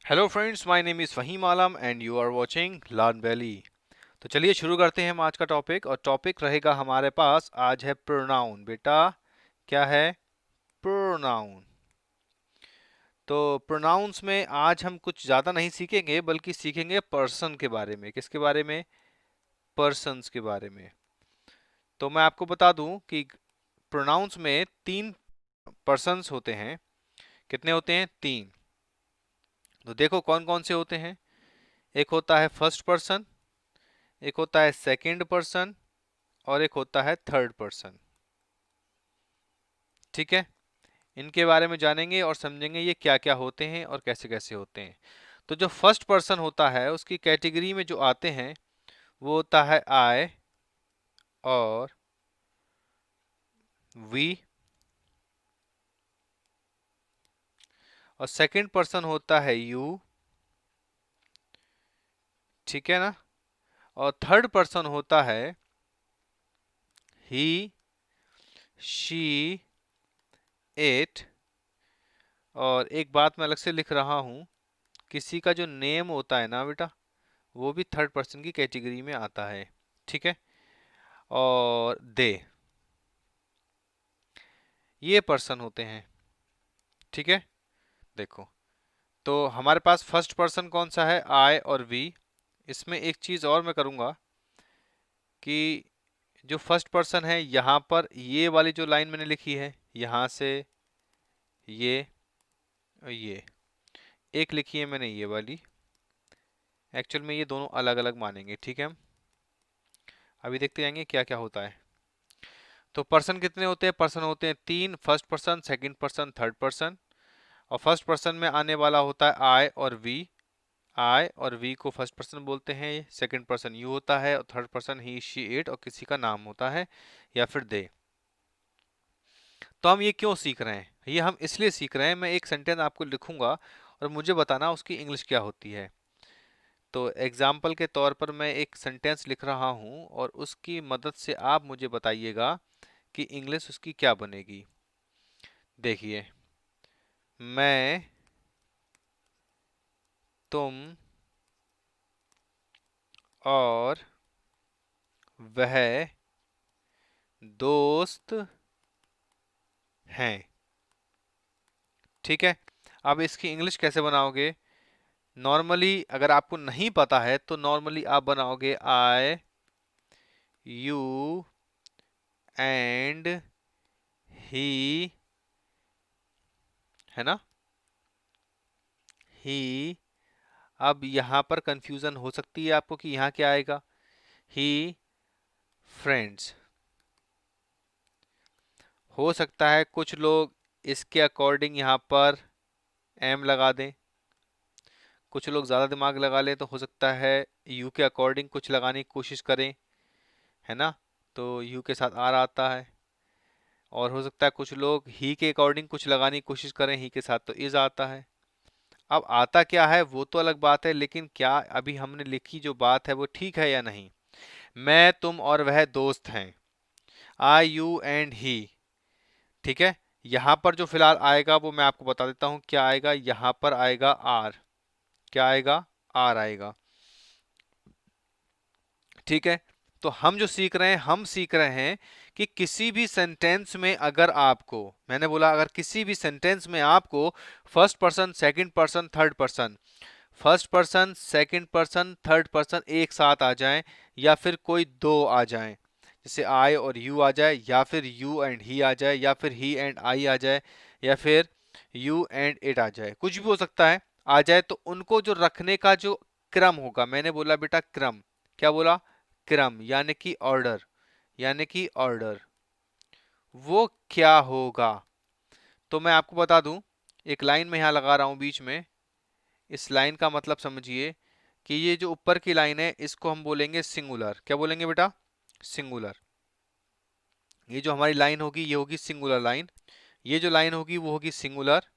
Hello friends, my name is Faheem Alam and you are watching Learn Valley. तो चलिए शुरू करते हैं हम आज का टॉपिक। और टॉपिक रहेगा हमारे पास आज है प्रोनाउन। बेटा क्या है? प्रोनाउन। तो प्रोनाउंस में आज हम कुछ ज़्यादा नहीं सीखेंगे बल्कि सीखेंगे पर्सन के बारे में। किसके बारे में? पर्सन्स के बारे में। तो मैं आपको बता दूं कि प्रोनाउंस में तीन पर्सन्स होते हैं। कितने होते हैं? तीन। तो देखो कौन कौन से होते हैं। एक होता है फर्स्ट पर्सन, एक होता है सेकंड पर्सन और एक होता है थर्ड पर्सन। ठीक है, इनके बारे में जानेंगे और समझेंगे ये क्या क्या होते हैं और कैसे कैसे होते हैं। तो जो फर्स्ट पर्सन होता है उसकी कैटेगरी में जो आते हैं वो होता है आई और वी। और सेकंड पर्सन होता है यू। ठीक है ना। और थर्ड पर्सन होता है ही, शी, इट। और एक बात मैं अलग से लिख रहा हूँ, किसी का जो नेम होता है ना बेटा, वो भी थर्ड पर्सन की कैटेगरी में आता है। ठीक है। और दे, ये पर्सन होते हैं। ठीक है। देखो, तो हमारे पास फर्स्ट पर्सन कौन सा है? आई और वी। इसमें एक चीज और मैं करूंगा कि जो फर्स्ट पर्सन है यहाँ पर ये वाली जो लाइन मैंने लिखी है, यहाँ से ये और ये एक लिखी है मैंने, ये वाली। एक्चुअल में ये दोनों अलग अलग मानेंगे। ठीक है, हम अभी देखते जाएंगे क्या क्या होता है। तो पर्सन कितने होते हैं? पर्सन होते हैं तीन। First person, second person, third person. और फर्स्ट पर्सन में आने वाला होता है आई और वी। आई और वी को फर्स्ट पर्सन बोलते हैं, सेकंड पर्सन यू होता है और third person he, she, it और किसी का नाम होता है या फिर दे। तो हम ये क्यों सीख रहे हैं? ये हम इसलिए सीख रहे हैं, मैं एक सेंटेंस आपको लिखूंगा और मुझे बताना उसकी इंग्लिश क्या होती है। तो एग्जाम्पल के तौर पर मैं एक सेंटेंस लिख रहा हूँ और उसकी मदद से आप मुझे बताइएगा कि इंग्लिश उसकी क्या बनेगी। देखिए, मैं, तुम और वह दोस्त हैं। ठीक है। अब इसकी इंग्लिश कैसे बनाओगे? नॉर्मली अगर आपको नहीं पता है तो नॉर्मली आप बनाओगे आई, यू एंड ही, है ना, ही। अब यहाँ पर कंफ्यूजन हो सकती है आपको कि यहाँ क्या आएगा। ही फ्रेंड्स। हो सकता है कुछ लोग इसके अकॉर्डिंग यहाँ पर एम लगा दें, कुछ लोग ज़्यादा दिमाग लगा लें तो हो सकता है यू के अकॉर्डिंग कुछ लगाने की कोशिश करें, है ना। तो यू के साथ आर आता है। और हो सकता है कुछ लोग ही के अकॉर्डिंग कुछ लगाने की कोशिश करें, ही के साथ तो इज आता है। अब आता क्या है वो तो अलग बात है, लेकिन क्या अभी हमने लिखी जो बात है वो ठीक है या नहीं? मैं, तुम और वह दोस्त हैं, आई, यू एंड ही। ठीक है। यहाँ पर जो फिलहाल आएगा वो मैं आपको बता देता हूँ क्या आएगा। यहाँ पर आएगा आर। क्या आएगा? आर आएगा। ठीक है। तो हम जो सीख रहे हैं, हम सीख रहे हैं कि किसी भी सेंटेंस में अगर आपको, मैंने बोला अगर किसी भी सेंटेंस में आपको first person, second person, third person, first person, second person, third person एक साथ आ जाएं या फिर कोई दो आ जाएं, जैसे आई और यू आ जाए या फिर यू एंड ही आ जाए या फिर ही एंड आई आ जाए या फिर यू एंड इट आ जाए, कुछ भी हो सकता है आ जाए, तो उनको जो रखने का जो क्रम होगा, मैंने बोला बेटा क्रम। क्या बोला? क्रम, यानी कि ऑर्डर, यानी कि ऑर्डर, वो क्या होगा? तो मैं आपको बता दूं, एक लाइन में यहां लगा रहा हूं बीच में। इस लाइन का मतलब समझिए कि ये जो ऊपर की लाइन है इसको हम बोलेंगे सिंगुलर। क्या बोलेंगे बेटा? सिंगुलर। ये जो हमारी लाइन होगी ये होगी सिंगुलर लाइन, ये जो लाइन होगी वो होगी सिंगुलर।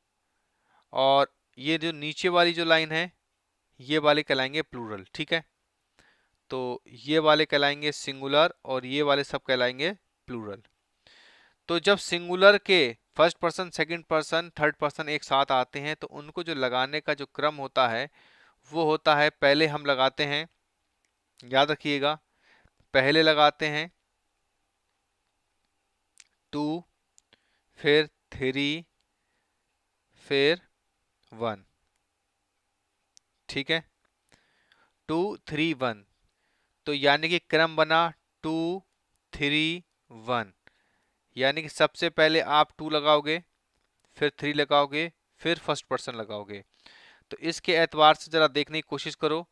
और ये जो नीचे वाली जो लाइन है ये वाले कहलाएंगे प्लूरल। ठीक है। तो ये वाले कहलाएंगे सिंगुलर और ये वाले सब कहलाएंगे प्लूरल। तो जब सिंगुलर के first person, second person, third person एक साथ आते हैं तो उनको जो लगाने का जो क्रम होता है वो होता है, पहले हम लगाते हैं, याद रखिएगा, पहले लगाते हैं 2, फिर 3, फिर 1। ठीक है, 2 3 1, तो यानी कि क्रम बना 2 3 1, यानी कि सबसे पहले आप 2 लगाओगे, फिर 3 लगाओगे, फिर फर्स्ट पर्सन लगाओगे। तो इसके एतबार से जरा देखने की कोशिश करो,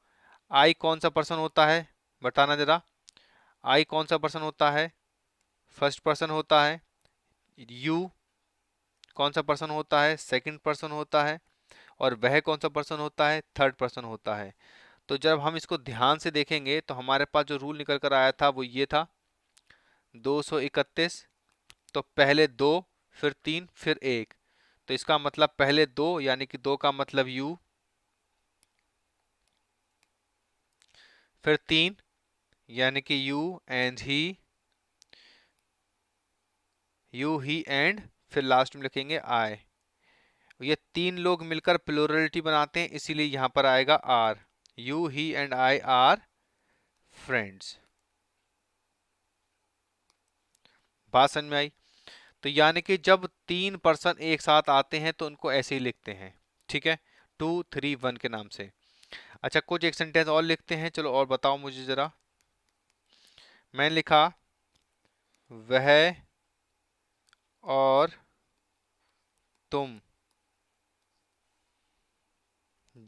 आई कौन सा पर्सन होता है, बताना जरा। आई कौन सा पर्सन होता है, फर्स्ट पर्सन होता है। यू कौन सा पर्सन होता है, सेकंड पर्सन होता है। और वह कौन सा पर्सन होता है, थर्ड पर्सन होता है। तो जब हम इसको ध्यान से देखेंगे तो हमारे पास जो रूल निकल कर आया था वो ये था, 231। तो पहले 2, फिर 3, फिर 1, तो इसका मतलब पहले 2 यानी कि 2 का मतलब यू, फिर 3 यानी कि यू ही एंड फिर लास्ट में लिखेंगे आई। ये 3 लोग मिलकर प्लूरलिटी बनाते हैं, इसीलिए यहां पर आएगा are. You he and I are friends. बात समझ में आई? तो यानी कि जब 3 पर्सन एक साथ आते हैं तो उनको ऐसे ही लिखते हैं, ठीक है, 2 3 1 के नाम से। अच्छा, कुछ एक सेंटेंस और लिखते हैं, चलो और बताओ मुझे जरा। मैंने लिखा, वह और तुम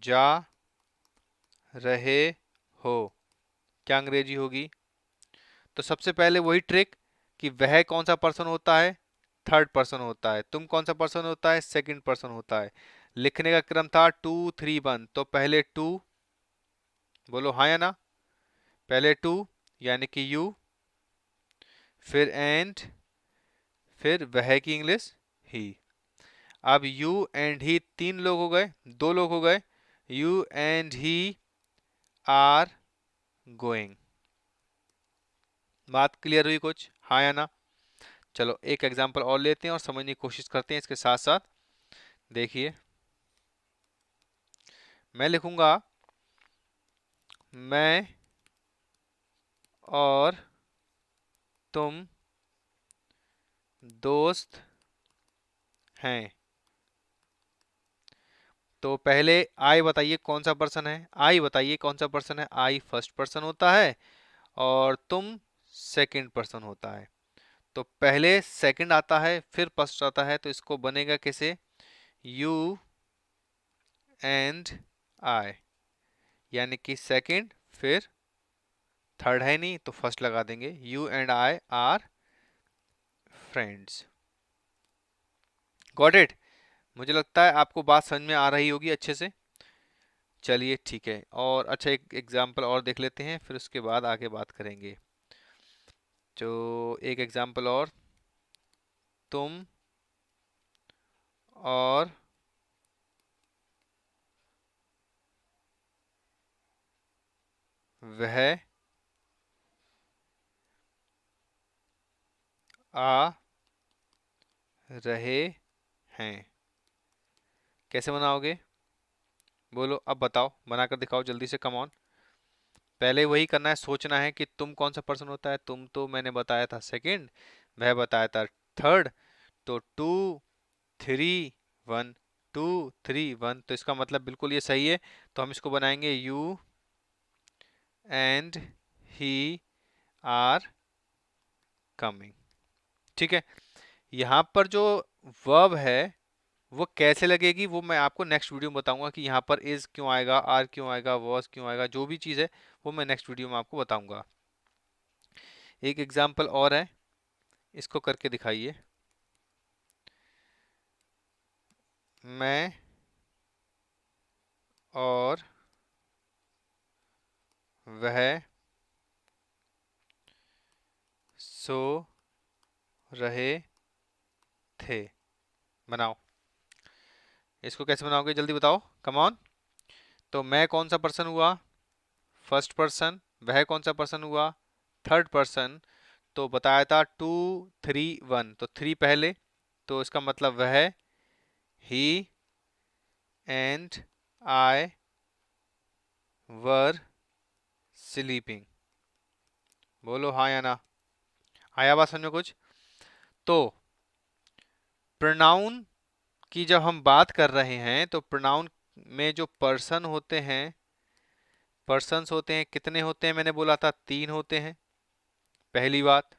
जा रहे हो, क्या अंग्रेजी होगी? तो सबसे पहले वही ट्रिक कि वह कौन सा पर्सन होता है, थर्ड पर्सन होता है। तुम कौन सा पर्सन होता है, सेकंड पर्सन होता है। लिखने का क्रम था 2 3 1, तो पहले 2, बोलो हाँ या ना, पहले 2 यानी कि यू, फिर एंड, फिर वह की इंग्लिश ही। अब यू एंड ही 3 लोग हो गए, 2 लोग हो गए। You and he are going. बात क्लियर हुई कुछ, हाँ या ना? चलो एक एग्जांपल और लेते हैं और समझने की कोशिश करते हैं इसके साथ साथ। देखिए, मैं लिखूंगा, मैं और तुम दोस्त हैं। तो पहले आई बताइए कौन सा पर्सन है, आई बताइए कौन सा पर्सन है। आई फर्स्ट पर्सन होता है और तुम सेकंड पर्सन होता है। तो पहले सेकंड आता है फिर फर्स्ट आता है, तो इसको बनेगा कैसे, यू एंड आई, यानी कि सेकंड फिर थर्ड है नहीं तो फर्स्ट लगा देंगे, you and I are friends. Got it? मुझे लगता है आपको बात समझ में आ रही होगी अच्छे से। चलिए ठीक है, और अच्छा एक एग्जांपल और देख लेते हैं, फिर उसके बाद आगे बात करेंगे। जो एक एग्जांपल और, तुम और वह आ रहे हैं। कैसे बनाओगे, बोलो अब बताओ, बनाकर दिखाओ जल्दी से, कम ऑन। पहले वही करना है, सोचना है कि तुम कौन सा पर्सन होता है। तुम तो मैंने बताया था सेकंड, वह बताया था थर्ड। तो 2 3 1, 2 3 1, तो इसका मतलब बिल्कुल ये सही है। तो हम इसको बनाएंगे, you and he are coming. ठीक है, यहाँ पर जो वर्ब है वो कैसे लगेगी वो मैं आपको नेक्स्ट वीडियो में बताऊंगा, कि यहाँ पर इज क्यों आएगा, आर क्यों आएगा, वॉज क्यों आएगा, जो भी चीज़ है वो मैं नेक्स्ट वीडियो में आपको बताऊंगा। एक एग्जाम्पल और है, इसको करके दिखाइए। मैं और वह सो रहे थे। बनाओ, इसको कैसे बनाओगे जल्दी बताओ, कम ऑन। तो मैं कौन सा पर्सन हुआ, फर्स्ट पर्सन। वह कौन सा पर्सन हुआ, थर्ड पर्सन। तो बताया था 2 3 1, तो 3 पहले, तो इसका मतलब वह है ही एंड आई वर स्लीपिंग। बोलो हाँ या ना, आया बात समझो कुछ। तो प्रोनाउन की जब हम बात कर रहे हैं तो प्रोनाउन में जो पर्सन होते हैं, पर्सन्स होते हैं, कितने होते हैं? मैंने बोला था 3 होते हैं, पहली बात।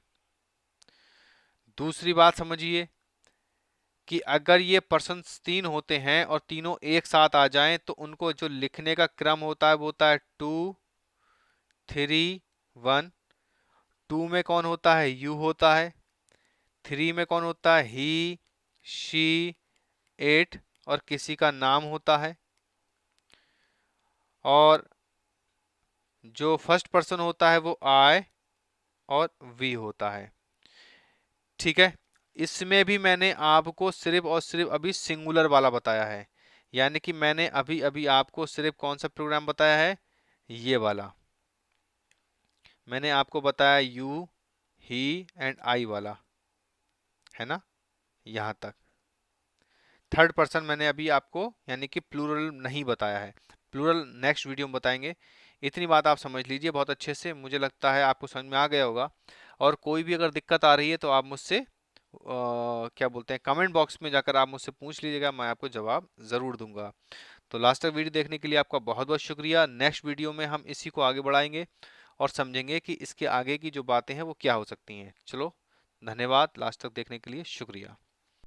दूसरी बात समझिए कि अगर ये पर्सन्स 3 होते हैं और तीनों एक साथ आ जाएं तो उनको जो लिखने का क्रम होता है वो होता है 2 3 1। 2 में कौन होता है? यू होता है। 3 में कौन होता है? ही, शी, इट और किसी का नाम होता है। और जो फर्स्ट पर्सन होता है वो आई और वी होता है। ठीक है, इसमें भी मैंने आपको सिर्फ और सिर्फ अभी सिंगुलर वाला बताया है, यानी कि मैंने अभी अभी आपको सिर्फ कौन सा प्रोग्राम बताया है? ये वाला मैंने आपको बताया, यू, ही एंड आई वाला, है ना, यहाँ तक। थर्ड पर्सन मैंने अभी आपको यानी कि प्लूरल नहीं बताया है, प्लूरल नेक्स्ट वीडियो में बताएंगे। इतनी बात आप समझ लीजिए बहुत अच्छे से, मुझे लगता है आपको समझ में आ गया होगा। और कोई भी अगर दिक्कत आ रही है तो आप मुझसे क्या बोलते हैं, कमेंट बॉक्स में जाकर आप मुझसे पूछ लीजिएगा, मैं आपको जवाब ज़रूर दूंगा। तो लास्ट तक वीडियो देखने के लिए आपका बहुत बहुत शुक्रिया। नेक्स्ट वीडियो में हम इसी को आगे बढ़ाएंगे और समझेंगे कि इसके आगे की जो बातें हैं वो क्या हो सकती हैं। चलो, धन्यवाद लास्ट तक देखने के लिए, शुक्रिया।